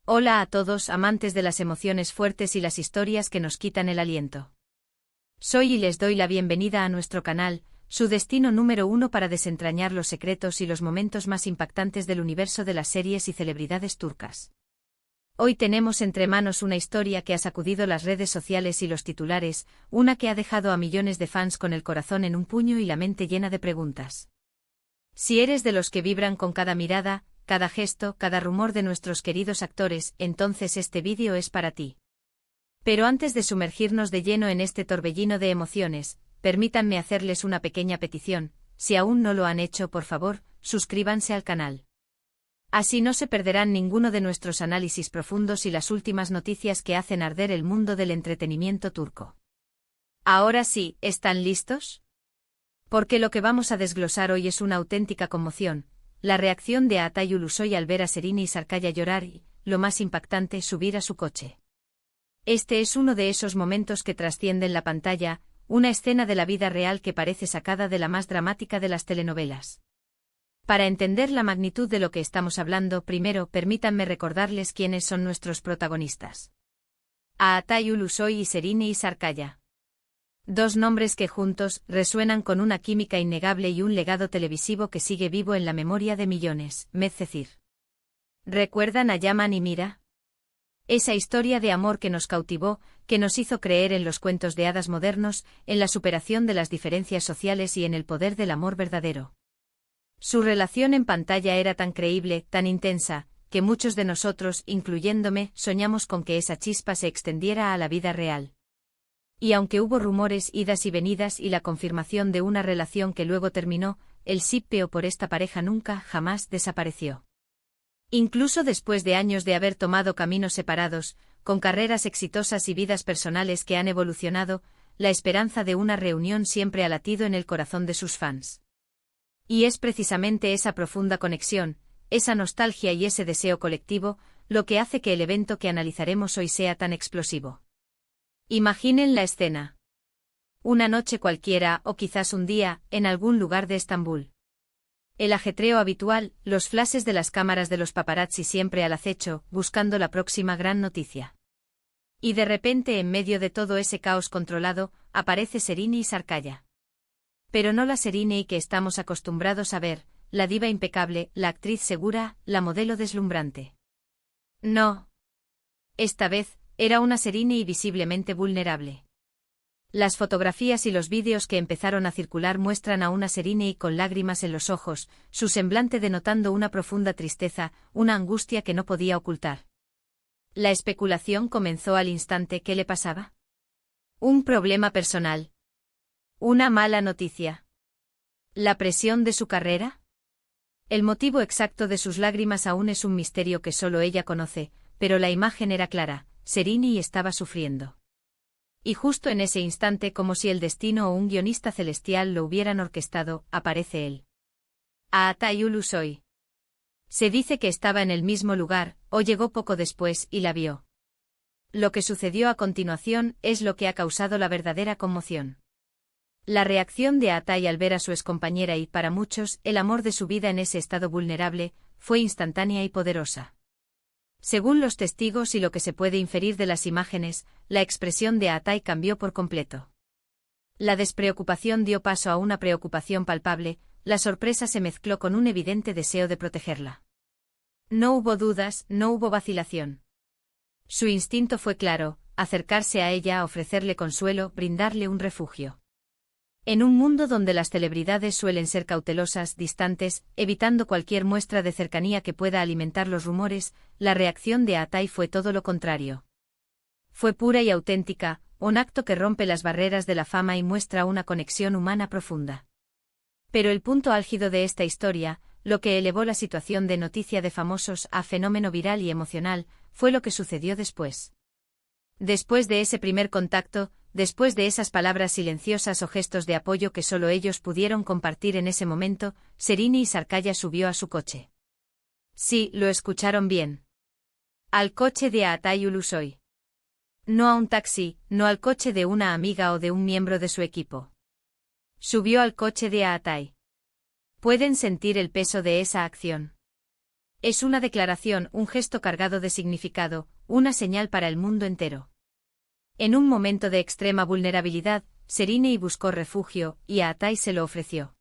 Hola a todos amantes de las emociones fuertes y las historias que nos quitan el aliento. Soy y les doy la bienvenida a nuestro canal, su destino número 1 para desentrañar los secretos y los momentos más impactantes del universo de las series y celebridades turcas. Hoy tenemos entre manos una historia que ha sacudido las redes sociales y los titulares, una que ha dejado a millones de fans con el corazón en un puño y la mente llena de preguntas. Si eres de los que vibran con cada mirada, cada gesto, cada rumor de nuestros queridos actores, entonces este vídeo es para ti. Pero antes de sumergirnos de lleno en este torbellino de emociones, permítanme hacerles una pequeña petición: si aún no lo han hecho, por favor, suscríbanse al canal. Así no se perderán ninguno de nuestros análisis profundos y las últimas noticias que hacen arder el mundo del entretenimiento turco. Ahora sí, ¿están listos? Porque lo que vamos a desglosar hoy es una auténtica conmoción. La reacción de Atay Ulusoy al ver a Serini y Sarkaya llorar y, lo más impactante, subir a su coche. Este es uno de esos momentos que trascienden la pantalla, una escena de la vida real que parece sacada de la más dramática de las telenovelas. Para entender la magnitud de lo que estamos hablando, primero permítanme recordarles quiénes son nuestros protagonistas. Atay Ulusoy y Serini y Sarkaya. Dos nombres que juntos resuenan con una química innegable y un legado televisivo que sigue vivo en la memoria de millones. Medcezir. ¿Recuerdan a Yaman y Mira? Esa historia de amor que nos cautivó, que nos hizo creer en los cuentos de hadas modernos, en la superación de las diferencias sociales y en el poder del amor verdadero. Su relación en pantalla era tan creíble, tan intensa, que muchos de nosotros, incluyéndome, soñamos con que esa chispa se extendiera a la vida real. Y aunque hubo rumores, idas y venidas y la confirmación de una relación que luego terminó, el sípeo por esta pareja nunca, jamás desapareció. Incluso después de años de haber tomado caminos separados, con carreras exitosas y vidas personales que han evolucionado, la esperanza de una reunión siempre ha latido en el corazón de sus fans. Y es precisamente esa profunda conexión, esa nostalgia y ese deseo colectivo, lo que hace que el evento que analizaremos hoy sea tan explosivo. Imaginen la escena. Una noche cualquiera, o quizás un día, en algún lugar de Estambul. El ajetreo habitual, los flashes de las cámaras de los paparazzi siempre al acecho, buscando la próxima gran noticia. Y de repente, en medio de todo ese caos controlado, aparece Serini y Sarkaya. Pero no la Serini que estamos acostumbrados a ver, la diva impecable, la actriz segura, la modelo deslumbrante. No. Esta vez, era una Serini visiblemente vulnerable. Las fotografías y los vídeos que empezaron a circular muestran a una Serini con lágrimas en los ojos, su semblante denotando una profunda tristeza, una angustia que no podía ocultar. La especulación comenzó al instante. ¿Qué le pasaba? ¿Un problema personal? ¿Una mala noticia? ¿La presión de su carrera? El motivo exacto de sus lágrimas aún es un misterio que solo ella conoce, pero la imagen era clara: Serini estaba sufriendo. Y justo en ese instante, como si el destino o un guionista celestial lo hubieran orquestado, aparece él. Atay Ulusoy. Se dice que estaba en el mismo lugar, o llegó poco después, y la vio. Lo que sucedió a continuación es lo que ha causado la verdadera conmoción. La reacción de Atay al ver a su excompañera y, para muchos, el amor de su vida en ese estado vulnerable, fue instantánea y poderosa. Según los testigos y lo que se puede inferir de las imágenes, la expresión de Atay cambió por completo. La despreocupación dio paso a una preocupación palpable, la sorpresa se mezcló con un evidente deseo de protegerla. No hubo dudas, no hubo vacilación. Su instinto fue claro: acercarse a ella, ofrecerle consuelo, brindarle un refugio. En un mundo donde las celebridades suelen ser cautelosas, distantes, evitando cualquier muestra de cercanía que pueda alimentar los rumores, la reacción de Atay fue todo lo contrario. Fue pura y auténtica, un acto que rompe las barreras de la fama y muestra una conexión humana profunda. Pero el punto álgido de esta historia, lo que elevó la situación de noticia de famosos a fenómeno viral y emocional, fue lo que sucedió después. Después de ese primer contacto, después de esas palabras silenciosas o gestos de apoyo que solo ellos pudieron compartir en ese momento, Serini y Sarkaya subió a su coche. Sí, lo escucharon bien. Al coche de Atay Ulusoy. No a un taxi, no al coche de una amiga o de un miembro de su equipo. Subió al coche de Atay. ¿Pueden sentir el peso de esa acción? Es una declaración, un gesto cargado de significado, una señal para el mundo entero. En un momento de extrema vulnerabilidad, Serinei buscó refugio, y a Atai se lo ofreció.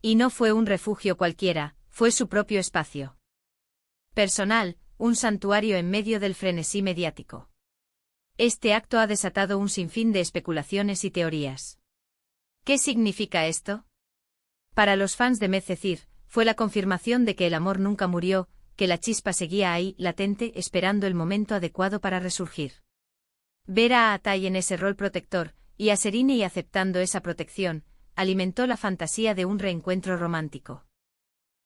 Y no fue un refugio cualquiera, fue su propio espacio personal, un santuario en medio del frenesí mediático. Este acto ha desatado un sinfín de especulaciones y teorías. ¿Qué significa esto? Para los fans de Medcezir, fue la confirmación de que el amor nunca murió, que la chispa seguía ahí, latente, esperando el momento adecuado para resurgir. Ver a Atai en ese rol protector, y a Serinei aceptando esa protección, alimentó la fantasía de un reencuentro romántico.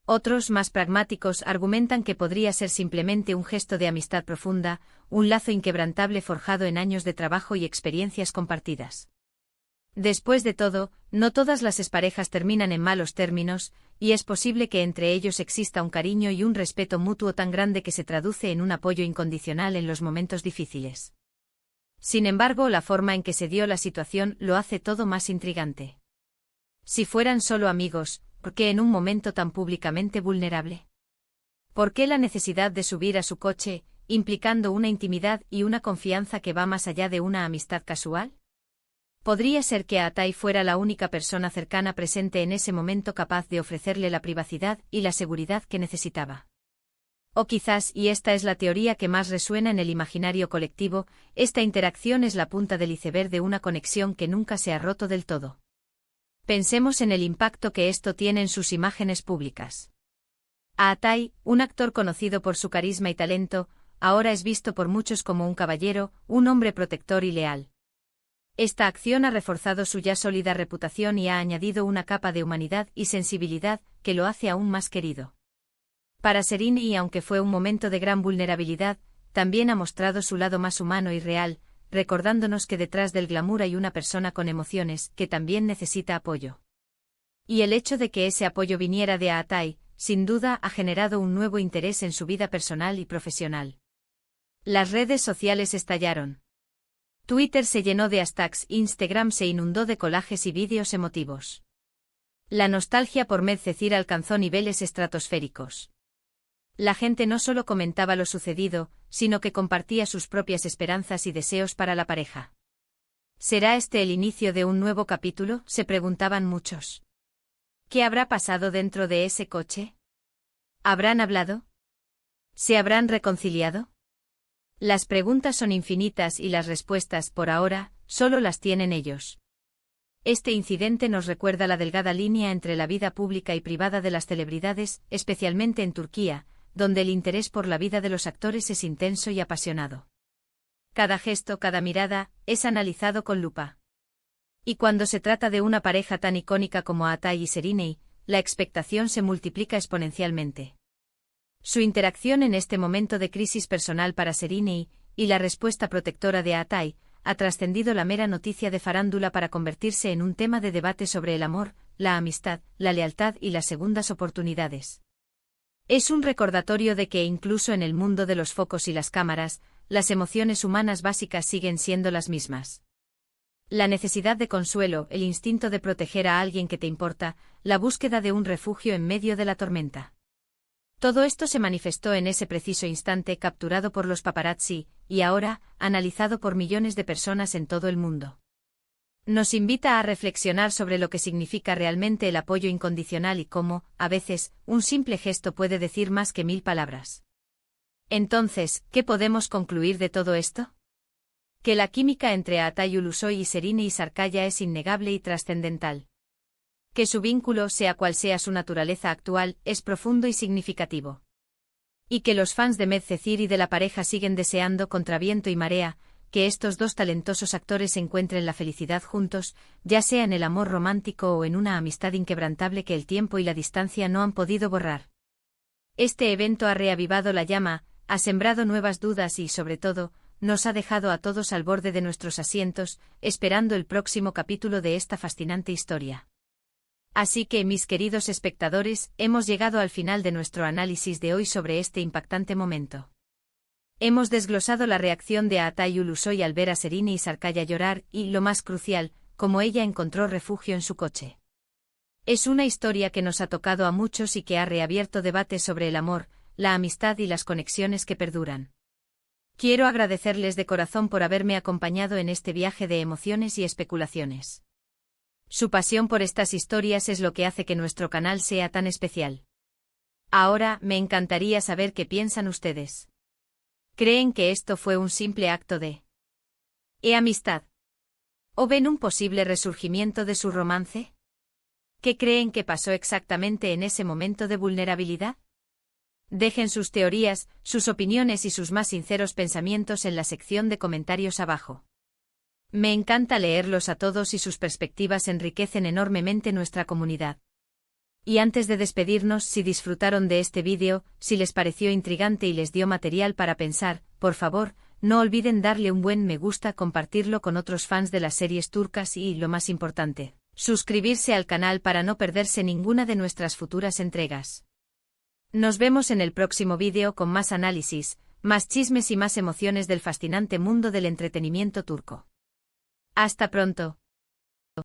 Otros, más pragmáticos, argumentan que podría ser simplemente un gesto de amistad profunda, un lazo inquebrantable forjado en años de trabajo y experiencias compartidas. Después de todo, no todas las exparejas terminan en malos términos, y es posible que entre ellos exista un cariño y un respeto mutuo tan grande que se traduce en un apoyo incondicional en los momentos difíciles. Sin embargo, la forma en que se dio la situación lo hace todo más intrigante. Si fueran solo amigos, ¿por qué en un momento tan públicamente vulnerable? ¿Por qué la necesidad de subir a su coche, implicando una intimidad y una confianza que va más allá de una amistad casual? Podría ser que Atai fuera la única persona cercana presente en ese momento capaz de ofrecerle la privacidad y la seguridad que necesitaba. O quizás, y esta es la teoría que más resuena en el imaginario colectivo, esta interacción es la punta del iceberg de una conexión que nunca se ha roto del todo. Pensemos en el impacto que esto tiene en sus imágenes públicas. A Atai, un actor conocido por su carisma y talento, ahora es visto por muchos como un caballero, un hombre protector y leal. Esta acción ha reforzado su ya sólida reputación y ha añadido una capa de humanidad y sensibilidad que lo hace aún más querido. Para Serinei, aunque fue un momento de gran vulnerabilidad, también ha mostrado su lado más humano y real, recordándonos que detrás del glamour hay una persona con emociones que también necesita apoyo. Y el hecho de que ese apoyo viniera de Atai, sin duda ha generado un nuevo interés en su vida personal y profesional. Las redes sociales estallaron. Twitter se llenó de hashtags, Instagram se inundó de collages y vídeos emotivos. La nostalgia por Medcezir alcanzó niveles estratosféricos. La gente no solo comentaba lo sucedido, sino que compartía sus propias esperanzas y deseos para la pareja. ¿Será este el inicio de un nuevo capítulo?, se preguntaban muchos. ¿Qué habrá pasado dentro de ese coche? ¿Habrán hablado? ¿Se habrán reconciliado? Las preguntas son infinitas y las respuestas, por ahora, solo las tienen ellos. Este incidente nos recuerda la delgada línea entre la vida pública y privada de las celebridades, especialmente en Turquía, donde el interés por la vida de los actores es intenso y apasionado. Cada gesto, cada mirada, es analizado con lupa. Y cuando se trata de una pareja tan icónica como Atai y Serinei, la expectación se multiplica exponencialmente. Su interacción en este momento de crisis personal para Serinei, y la respuesta protectora de Atai, ha trascendido la mera noticia de farándula para convertirse en un tema de debate sobre el amor, la amistad, la lealtad y las segundas oportunidades. Es un recordatorio de que incluso en el mundo de los focos y las cámaras, las emociones humanas básicas siguen siendo las mismas. La necesidad de consuelo, el instinto de proteger a alguien que te importa, la búsqueda de un refugio en medio de la tormenta. Todo esto se manifestó en ese preciso instante capturado por los paparazzi, y ahora, analizado por millones de personas en todo el mundo. Nos invita a reflexionar sobre lo que significa realmente el apoyo incondicional y cómo, a veces, un simple gesto puede decir más que 1000 palabras. Entonces, ¿qué podemos concluir de todo esto? Que la química entre Atai Ulusoy y Serinei Sarkaya es innegable y trascendental. Que su vínculo, sea cual sea su naturaleza actual, es profundo y significativo. Y que los fans de Medcezir y de la pareja siguen deseando contra viento y marea, que estos dos talentosos actores encuentren la felicidad juntos, ya sea en el amor romántico o en una amistad inquebrantable que el tiempo y la distancia no han podido borrar. Este evento ha reavivado la llama, ha sembrado nuevas dudas y, sobre todo, nos ha dejado a todos al borde de nuestros asientos, esperando el próximo capítulo de esta fascinante historia. Así que, mis queridos espectadores, hemos llegado al final de nuestro análisis de hoy sobre este impactante momento. Hemos desglosado la reacción de Atai Ulusoy al ver a Serinei Sarkaya llorar y, lo más crucial, cómo ella encontró refugio en su coche. Es una historia que nos ha tocado a muchos y que ha reabierto debates sobre el amor, la amistad y las conexiones que perduran. Quiero agradecerles de corazón por haberme acompañado en este viaje de emociones y especulaciones. Su pasión por estas historias es lo que hace que nuestro canal sea tan especial. Ahora, me encantaría saber qué piensan ustedes. ¿Creen que esto fue un simple acto de amistad? ¿O ven un posible resurgimiento de su romance? ¿Qué creen que pasó exactamente en ese momento de vulnerabilidad? Dejen sus teorías, sus opiniones y sus más sinceros pensamientos en la sección de comentarios abajo. Me encanta leerlos a todos y sus perspectivas enriquecen enormemente nuestra comunidad. Y antes de despedirnos, si disfrutaron de este vídeo, si les pareció intrigante y les dio material para pensar, por favor, no olviden darle un buen me gusta, compartirlo con otros fans de las series turcas y, lo más importante, suscribirse al canal para no perderse ninguna de nuestras futuras entregas. Nos vemos en el próximo vídeo con más análisis, más chismes y más emociones del fascinante mundo del entretenimiento turco. Hasta pronto.